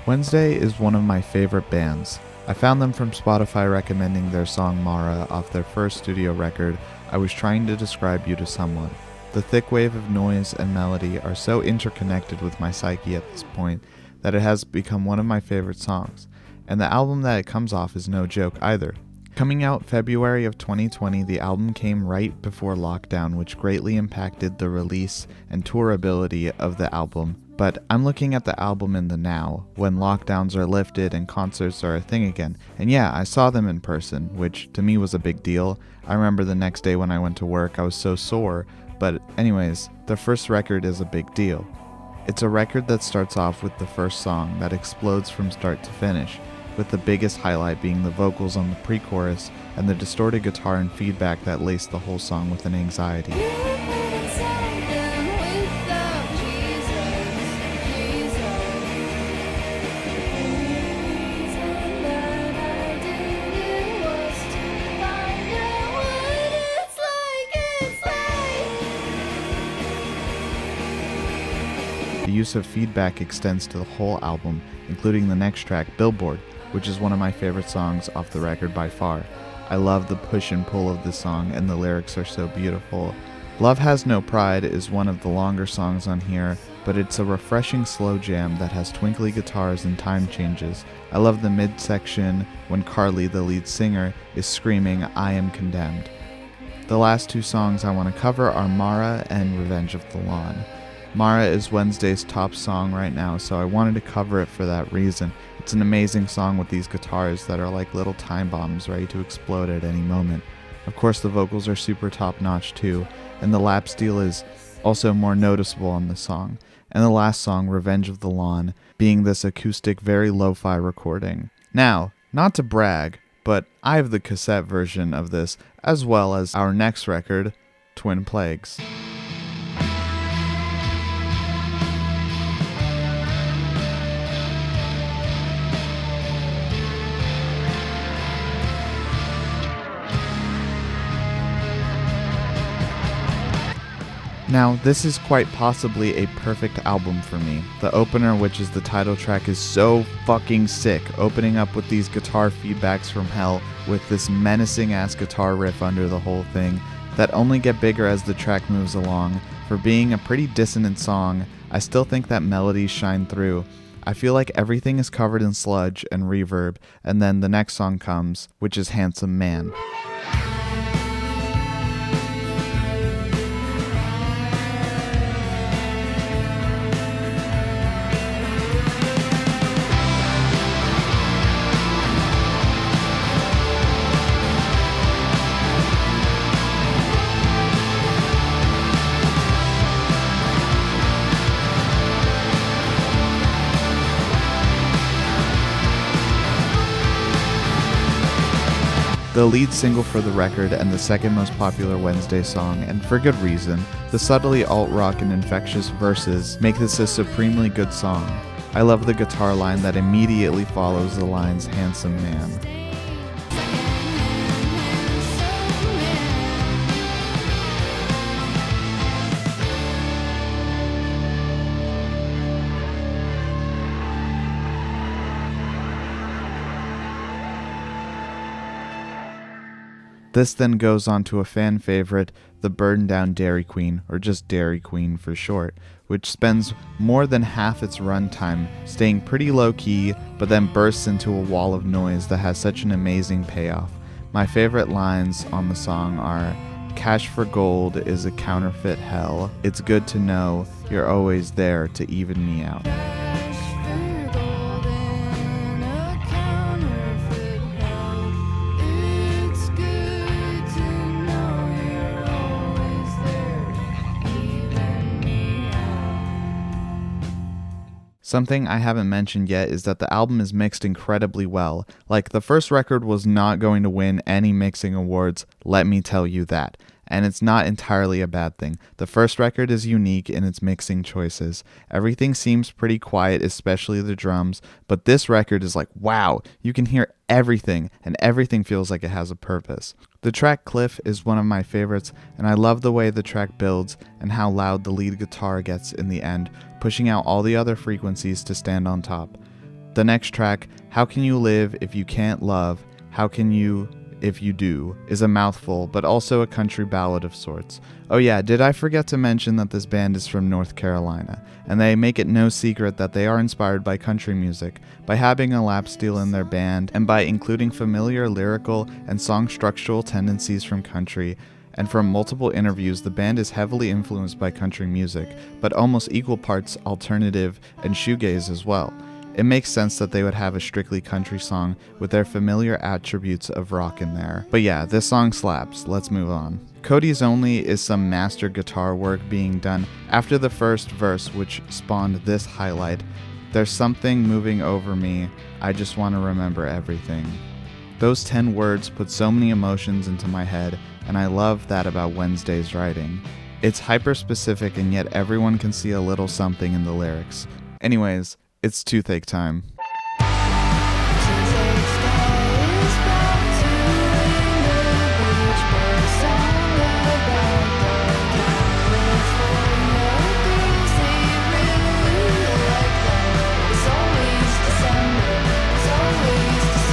Wednesday is one of my favorite bands. I found them from Spotify recommending their song Mara off their first studio record, I Was Trying to Describe You to Someone. The thick wave of noise and melody are so interconnected with my psyche at this point that it has become one of my favorite songs, and the album that it comes off is no joke either. Coming out February of 2020, the album came right before lockdown, which greatly impacted the release and tourability of the album. But I'm looking at the album in the now, when lockdowns are lifted and concerts are a thing again. And yeah, I saw them in person, which to me was a big deal. I remember the next day when I went to work, I was so sore. But anyways, the first record is a big deal. It's a record that starts off with the first song that explodes from start to finish, with the biggest highlight being the vocals on the pre-chorus and the distorted guitar and feedback that lace the whole song with an anxiety. The use of feedback extends to the whole album, including the next track, Billboard, which is one of my favorite songs off the record by far. I love the push and pull of this song, and the lyrics are so beautiful. Love Has No Pride is one of the longer songs on here, but it's a refreshing slow jam that has twinkly guitars and time changes. I love the midsection when Carly, the lead singer, is screaming, "I am condemned." The last two songs I want to cover are Mara and Revenge of the Lawn. Mara is Wednesday's top song right now, so I wanted to cover it for that reason. It's an amazing song with these guitars that are like little time bombs ready to explode at any moment. Of course, the vocals are super top notch too, and the lap steel is also more noticeable on the song. And the last song, Revenge of the Lawn, being this acoustic, very lo-fi recording. Now, not to brag, but I have the cassette version of this, as well as our next record, Twin Plagues. Now, this is quite possibly a perfect album for me. The opener, which is the title track, is so fucking sick, opening up with these guitar feedbacks from hell with this menacing ass guitar riff under the whole thing that only get bigger as the track moves along. For being a pretty dissonant song, I still think that melodies shine through. I feel like everything is covered in sludge and reverb, and then the next song comes, which is Handsome Man. The lead single for the record and the second most popular Wednesday song, and for good reason, the subtly alt-rock and infectious verses make this a supremely good song. I love the guitar line that immediately follows the lines "Handsome Man." This then goes on to a fan favorite, the Burned Down Dairy Queen, or just Dairy Queen for short, which spends more than half its runtime staying pretty low-key, but then bursts into a wall of noise that has such an amazing payoff. My favorite lines on the song are, "Cash for gold is a counterfeit hell. It's good to know you're always there to even me out." Something I haven't mentioned yet is that the album is mixed incredibly well. Like, the first record was not going to win any mixing awards, let me tell you that. And it's not entirely a bad thing. The first record is unique in its mixing choices. Everything seems pretty quiet, especially the drums, but this record is like, wow, you can hear everything, and everything feels like it has a purpose. The track Cliff is one of my favorites, and I love the way the track builds and how loud the lead guitar gets in the end, pushing out all the other frequencies to stand on top. The next track, How Can You Live If You Can't Love? How Can You If You Do? Is a mouthful, but also a country ballad of sorts. Oh yeah, did I forget to mention that this band is from North Carolina, and they make it no secret that they are inspired by country music, by having a lap steel in their band, and by including familiar lyrical and song structural tendencies from country. And from multiple interviews, the band is heavily influenced by country music, but almost equal parts alternative and shoegaze as well. It makes sense that they would have a strictly country song with their familiar attributes of rock in there. But yeah, this song slaps. Let's move on. Cody's Only is some master guitar work being done after the first verse, which spawned this highlight. There's something moving over me, I just want to remember everything. Those 10 words put so many emotions into my head, and I love that about Wednesday's writing. It's hyper-specific, and yet everyone can see a little something in the lyrics. Anyways, it's toothache time.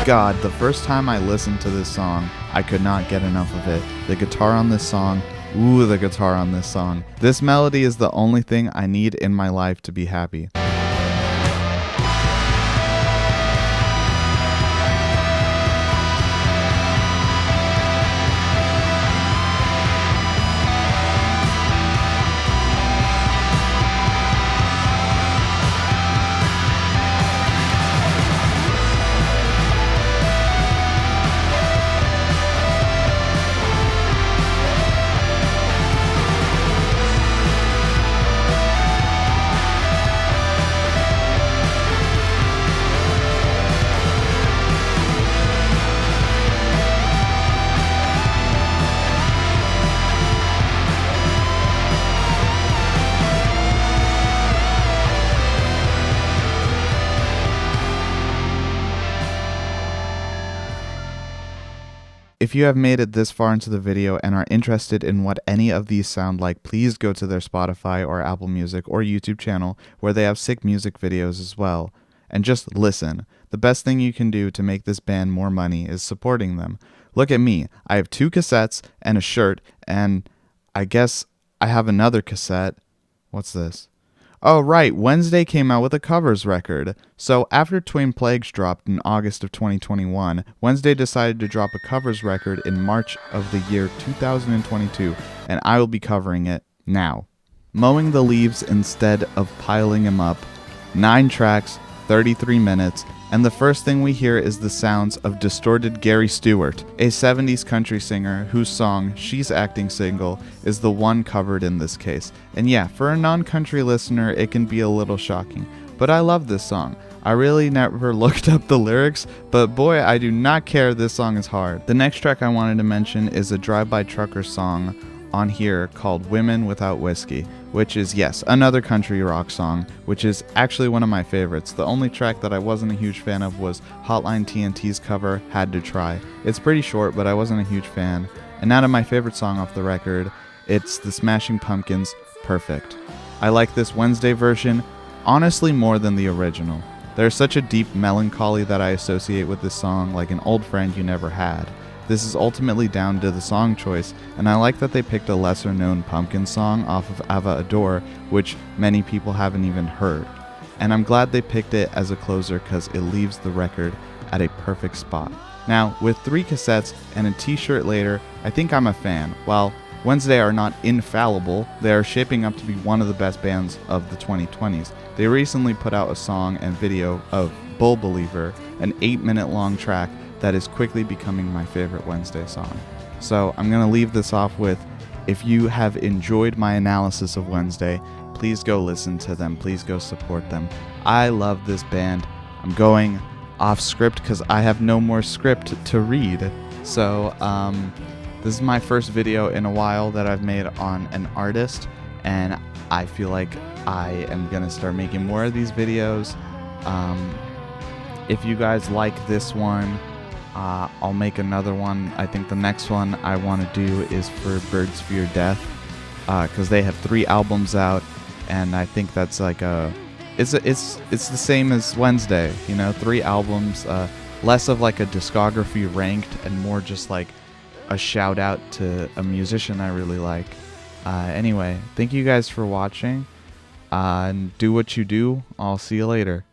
God, the first time I listened to this song, I could not get enough of it. The guitar on this song, ooh, the guitar on this song. This melody is the only thing I need in my life to be happy. If you have made it this far into the video and are interested in what any of these sound like, please go to their Spotify or Apple Music or YouTube channel where they have sick music videos as well. And just listen. The best thing you can do to make this band more money is supporting them. Look at me. I have 2 cassettes and a shirt, and I guess I have another cassette. What's this? Oh, right, Wednesday came out with a covers record. So after Twin Plagues dropped in August of 2021, Wednesday decided to drop a covers record in March of the year 2022, and I will be covering it now. Mowing the Leaves Instead of Piling 'Em Up, 9 tracks, 33 minutes, and the first thing we hear is the sounds of distorted Gary Stewart, a 70s country singer whose song, She's Acting Single, is the one covered in this case. And yeah, for a non-country listener, it can be a little shocking, but I love this song. I really never looked up the lyrics, but boy, I do not care, this song is hard. The next track I wanted to mention is a Drive-By Trucker song on here called Women Without Whiskey, which is, yes, another country rock song, which is actually one of my favorites. The only track that I wasn't a huge fan of was Hotline TNT's cover, Had to Try. It's pretty short, but I wasn't a huge fan. And out of my favorite song off the record, it's the Smashing Pumpkins' Perfect. I like this Wednesday version, honestly, more than the original. There's such a deep melancholy that I associate with this song, like an old friend you never had. This is ultimately down to the song choice, and I like that they picked a lesser known Pumpkin song off of Ava Adore, which many people haven't even heard. And I'm glad they picked it as a closer because it leaves the record at a perfect spot. Now, with 3 cassettes and a t-shirt later, I think I'm a fan. While Wednesday are not infallible, they are shaping up to be one of the best bands of the 2020s. They recently put out a song and video of Bull Believer, an 8-minute long track that is quickly becoming my favorite Wednesday song. So I'm going to leave this off with, if you have enjoyed my analysis of Wednesday, please go listen to them, please go support them. I love this band. I'm going off script because I have no more script to read. So this is my first video in a while that I've made on an artist, and I feel like I am going to start making more of these videos. If you guys like this one, I'll make another one. I think the next one I want to do is for Birds Fear Death, because they have 3 albums out, and I think that's like a it's the same as Wednesday, 3 albums, less of like a discography ranked and more just like a shout out to a musician I really like. Anyway, thank you guys for watching, and do what you do. I'll see you later.